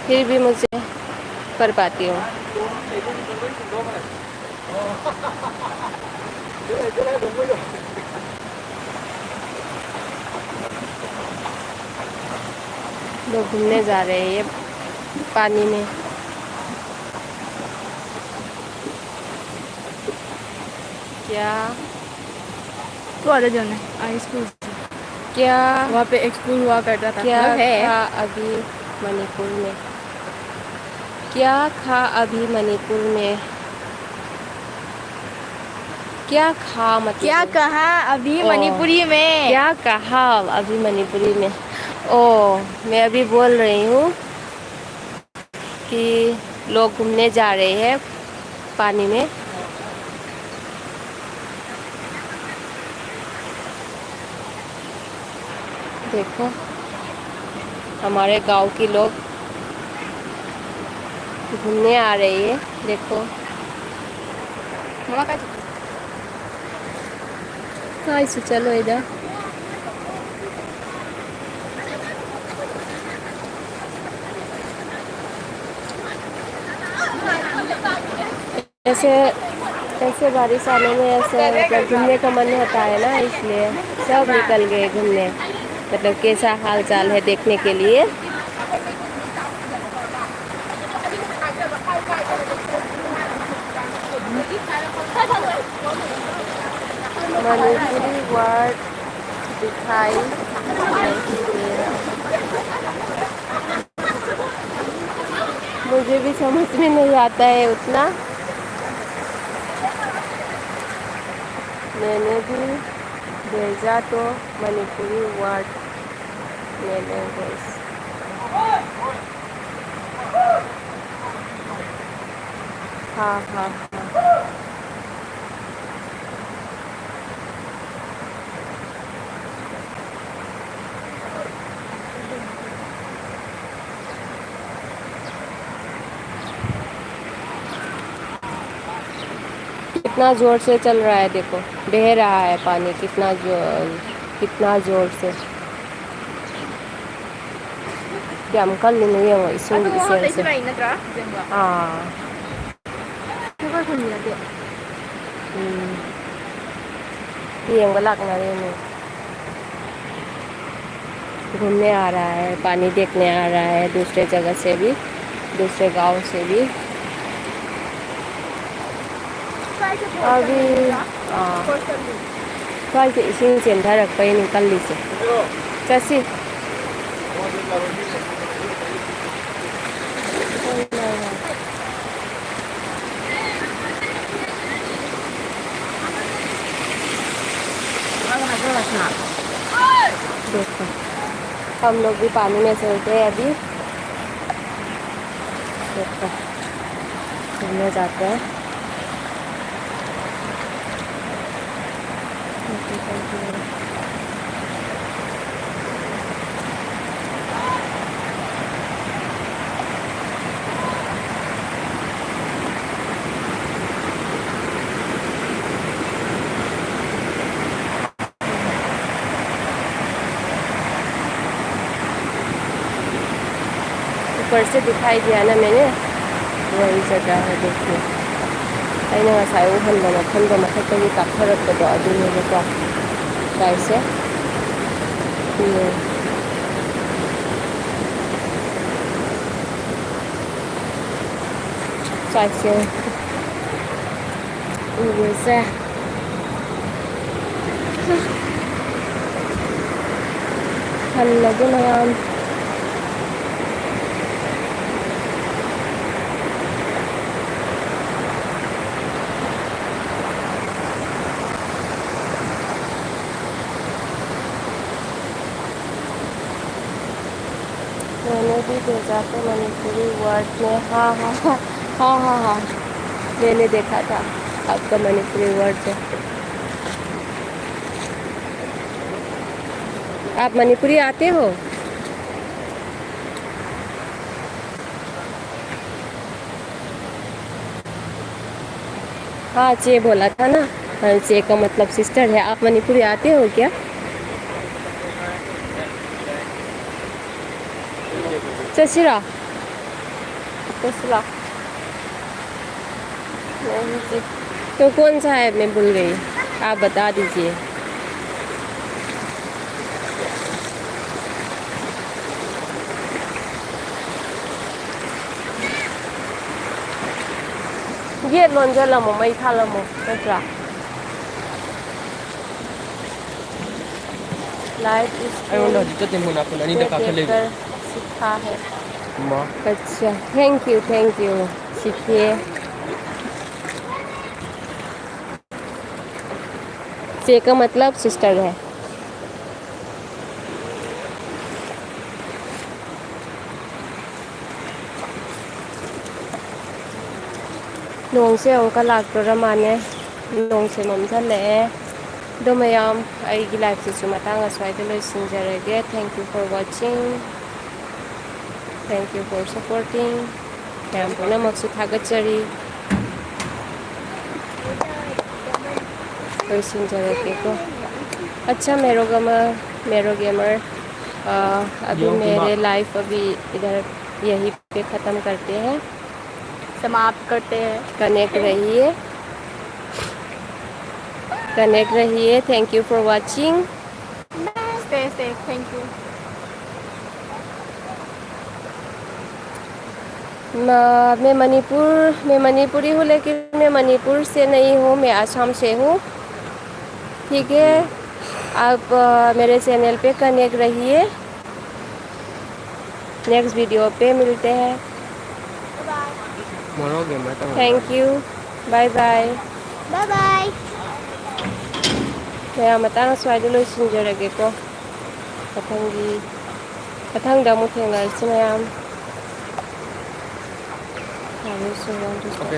फिर भी मुझे कर पाती हूँ लोग घूमने जा रहे हैं ये पानी में क्या तो आ जाना स्कूल क्या वहाँ पे एक स्कूल हुआ करता था क्या है था अभी मणिपुर में क्या खा अभी मणिपुर में क्या खा मतलब क्या कहा अभी मणिपुरी में क्या कहा अभी मणिपुरी में मैं अभी बोल रही हूँ कि लोग घूमने जा रहे हैं पानी में देखो हमारे गांव की लोग घूमने आ रही है। देखो मामा का कहाँ से चलो इधर। ऐसे ऐसे बारिश आने में ऐसे मतलब घूमने का मन होता है ना, इसलिए सब निकल गए घूमने। मतलब कैसा हाल चाल है देखने के लिए। मणिपुरी वर्ड दिखाई नहीं दे रहा। मुझे भी समझ में नहीं आता है उतना। मैंने भी भेजा तो मणिपुरी वर्ड मैंने भेज। हाँ हाँ हाँ। कितना जोर से चल रहा है देखो, बह रहा है पानी कितना जोर से। क्या कल नहीं है इसे से। हाँ ये लगना रहे घूमने आ रहा है, पानी देखने आ रहा है दूसरे जगह से भी, दूसरे गांव से भी। अभी हाँ से इसी चेंधरक्पै निकलिसे चसी देखो हम लोग भी पानी में से उतरे अभी। देखो घूमने जाते हैं। ऊपर से दिखाई दिया ना मैंने, वही जगह है देखिए। अगर ngасai उहनबा मफमदा मथक्तगी कापथरक्पदो अदुनेबको गाइसे ये साइसे उसे हल्लगे नयाम मैंने भी भेजा था मणिपुरी वर्ड में। हाँ हाँ हाँ हाँ हाँ हाँ मैंने देखा था आपका मणिपुरी वर्ड में। आप मणिपुरी आते हो? हाँ चे बोला था ना, हाँ चे का मतलब सिस्टर है। आप मणिपुरी आते हो क्या? चसिरा चसिरा नहीं जी। तो कौन सा है मैं भूल गई, आप बता दीजिए। ये लोंजलमो मई थालमो नत्रा लाइफ सीखा है। अच्छा थैंक यू सीखिए। से का मतलब सिस्टर है। नोंसे अंका लाक्तोरा माने नोंसे ममथले दो मयाम आइगी लाइफ से सुमतांग अस्वाइदे लोइसिंजरगे। Thank you for watching. Thank you for supporting. Kaya po na magsuthagatchari. लोइसिंजरगे को अच्छा मेरो गेमर अभी मेरे लाइफ अभी इधर यहीं पे ख़त्म करते हैं, समाप्त करते हैं। कनेक्ट रहिए। Thank you for watching. Stay safe. Thank you. मैं मणिपुरी हूँ, लेकिन मैं मणिपुर से नहीं हूँ, मैं आसाम से हूँ। ठीक है, आप मेरे चैनल पे कनेक्ट रहिए। नेक्स्ट वीडियो पे मिलते हैं। Thank you. Bye bye. Bye bye. मैं मतंग स्वाइदे लोइसिंजरगे को मथंगदा अमुक थेंनारसै मैम। I also want to stop.